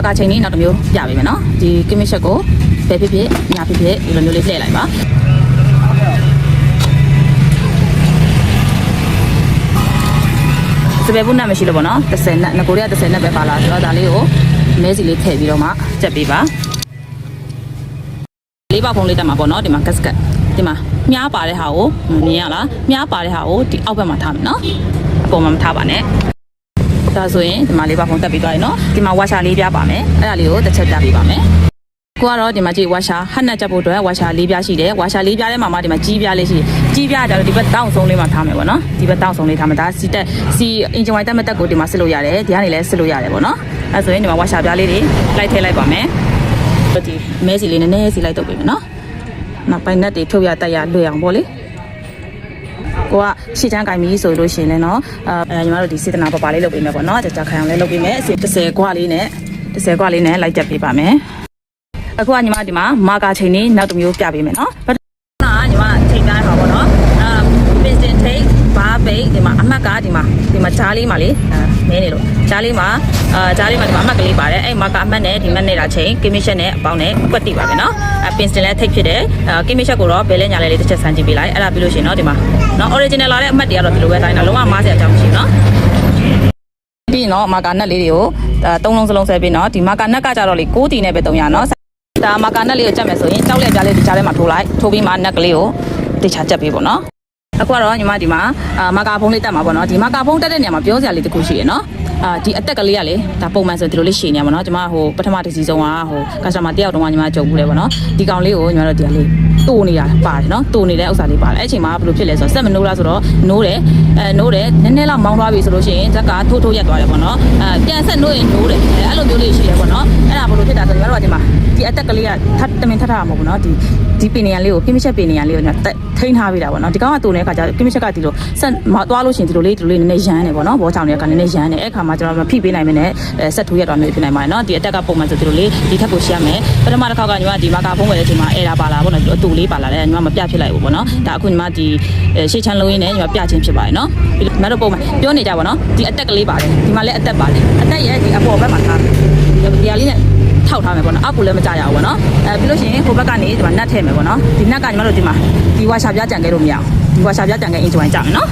ကချိန်လေးနောက်တစ်မျိုးပြပေးမယ်နော်ဒီကင်းမစ်ချက်ကိုဘယ်ဖြစ်ဖြစ်ညာဖြစ်ဖြစ်ဒီလိုမျိုးလေးလှည့်လိုက်ပါစပယ်ဘူးနဲ့မရှိလို့ပေါ့နော်30နဲ့ငကိုတွေက30နဲ့ပဲပါလာဆိုတော့ဒါလေးကိုမဲစီလေးထည့်ပြီးတော့မှချက်ပေးပါလေးပေါက်ဖုံးလေးတက်မှာပေါ့နော်ဒီမှာကတ်စကတ်ဒီမှာမြားပါတဲ့ဟာကိုမြင်ရလားမြားပါတဲ့ဟာကိုဒီအောက်ဘက်မှာထားမယ်နော်အပေါ်မှာမထားပါနဲ့ဒါဆိုရင်ဒီမှာလေးပေါက်ဖုံးတက်ပြီးသွားပြီနော်ဒီမှာဝါရှာလေးပြပါမယ်အဲ့ဒါလေးကိုတစ်ချက်ပြပေးပါမယ်ကိုကတော့ဒီမှာကြည့်ဝါရှာဟတ်နဲ့ချက်ဖို့အတွက်ဝါရှာလေးပြရှိတယ်ဝါရှာလေးပြထဲမှာမှဒီမှာကြီးပြလေးရှိကြီးပြကြတော့ဒီဘက်တောင်းဆုံးလေးမှာထားမယ်ပေါ့နော်ဒီဘက်တောင်းဆုံးလေးထားမှာဒါစီအင်ဂျင်ဝိုင်တက်မတက်ကိုဒီမှာစစ်လို့ရတယ်ဒီကနေလည်းစစ်လို့ရတယ်ပေါ့နော်အဲ့ဆိုရင်ဒီမှာဝါရှာပြလေးတွေလိုက်ထည့်လိုက်ပါမယ်ဒီမဲစီလေးနည်းနည်းစီလိုက်တော့ပြီနော်နောက်ပိုင်းနဲ့တွေဖြုတ်ရတက်ရလွယ်အောင်ပေါ့လေကိုကရှေ့ချမ်းကင်ပြီးဆိုလို့ရှိရင်လည်းနော်ညီမတို့ဒီစေတနာပပလေးလုပ်ပေးမယ်ပေါ့နော်ကြာခိုင်အောင်လည်းလုပ်ပေးမယ်အစီ30ခွလေးနဲ့လိုက်တက်ပေးပါမယ်အခုကညီမဒီမှာမာကာချိန်လေးနောက်တစ်မျိုးပြပေးမယ်နော်ပထမကညီမချိန်ပြရမှာပေါ့နော်ပင်စင်ထိတ်ဘားပိတ်ဒီမှာအမှတ်ကဒီမှာချားလေးမှာလေနည်းနေလို့ချားလေးမှာဒီမှာအမှတ်ကလေးပါတယ်အဲ့မာကာအမှတ်နဲ့ဒီမှတ်နေတာချိန်ကင်းမစ်ရှက်နဲ့အပေါင်းနဲ့ကွက်တိပါပဲနော်ပင်စင်လည်းထိတ်ဖြစ်တယ်ကင်းမစ်ရှက်ကိုတော့ဘယ်လဲညာလဲလေးတစ်ချက်ဆန်းကြည့်ပေးလိုက်အဲ့ဒါပြီးလို့ရှိရင်နော်ဒီမှာနော် original လာတဲ့အမှတ်တွေကတော့ဒီလိုပဲတိုင်းတာလုံးဝမားစရာအကြောင်းမရှိဘူးနော်ပြီးရင်တော့မာကာနက်လေးတွေကို3လုံးစလုံးဆွဲပြီးနော်ဒီမာကာနက်ကကြတော့လေ6တီနဲ့ပဲ300နော်ဒါမာကာနက်လေးကိုကြက်မယ်ဆိုရင်ကြောက်လက်ပြားလေးဒီချားထဲမှာထိုးလိုက်ထိုးပြီးမှနက်ကလေးကိုတေချာကြက်ပေးပေါ့နော်အခုကတော့ညီမဒီမှာမာကာဖုံးလေးတက်မှာပေါ့နော်ဒီမာကာဖုံးတက်တဲ့နေရာမှာပြောစရာလေးတစ်ခုရှိရနော်ဒီအသက်ကလေးကလေဒါပုံမှန်ဆိုဒီလိုလေးရှည်နေရပါတော့ညီမပထမတစ်စီးဆုံးကကစတမာတယောက်တော့ညီမကြုံဘူးလေပေါ့နော်ဒီကောင်လေးကိုညီမတို့ဒီကလေးတိုးနေတာပါတယ်နော်တိုးနေတဲ့ဥစ္စာလေးပါတယ်အဲ့အချိန်မှာဘယ်လိုဖြစ်လဲဆိုတော့စက်မနိုးလားဆိုတော့နိုးတယ်နည်းနည်းလောက်မောင်းသွားပြီဆိုလို့ရှိရင်ဇက်ကထိုးရက်သွားတယ်ပေါ့နော်ပြန်ဆက်နိုးရင်နိုးတယ်အဲ့လိုမျိုးလေးရှိတယ်ပေါ့နော်အဲ့ဒါဘယ်လိုဖြစ်တာဆိုတော့ညီမတို့ကဒီမှာဒီအသက်ကလေးကတမင်ထထားမှာပေါ့နော်ဒီပင်နေရန်လေးကိုကင်းမချက်ပင်နေရန်လေးကိုထိန်းထားပေးတာပေါ့နော်ဒီကောင်ကတိုးနေတဲ့ခါကျကင်းမချက်ကဒီလိုဆက်သွားလို့ရှိရင်ဒီလိုလေးနည်းနည်းရမ်းနေပေါ့နော်ဘောချောင်တွေကနည်းနည်းရမ်းနေအဲ့ခါမှာကျွန်တော်မဖိပေးနိုင်မနဲ့ဆက်ထိုးရက်သွားမျိုးဖြစ်နိုင်ပါတယ်နော်ဒီအသက်ကပုံမှန်ဆိုဒီလိုလေးဒီထက်ကိုရှင်းရမယ်ပထမတစ်ခါကညီမဒီမာကာဖုံးဝယ်တဲ့အချိန်မှာအဲ့ဒါပါလာပေါ့နော်အတူလေးပါလာတယ်ညီမမပြဖြစ်လိုက်ဘူးပေါ့နော်ဒါအခုညီမဒီရှေ့ချမ်းလုံးရင်းနဲ့ညီမပြချင်းဖြစ်ပါတယ်နော်ပြီးတော့မတို့ပုံမှန်ပြောနေကြပါနော်ဒီအသက်ကလေးပါတယ်ဒီမှာလည်းအသက်ပါတယ်အသက်ရဲ့ဒီအပေါ်ဘက်မှာထားဒီဟာလေးနဲ့ထောက်ထားမယ်ပေါ့နော်အောက်ကလည်းမကြရဘူးပေါ့နော်ပြီးလို့ရှိရင်ဟိုဘက်ကနေဒီမှာနတ်ထည့်မယ်ပေါ့နော်ဒီနတ်ကညီမတို့ဒီမှာဒီဝါရှာပြကြံခဲ့လို့မရအောင်ဒီဝါရှာပြကြံခဲ့အင်ဂျင်ဝိုင်ကြမယ်နော်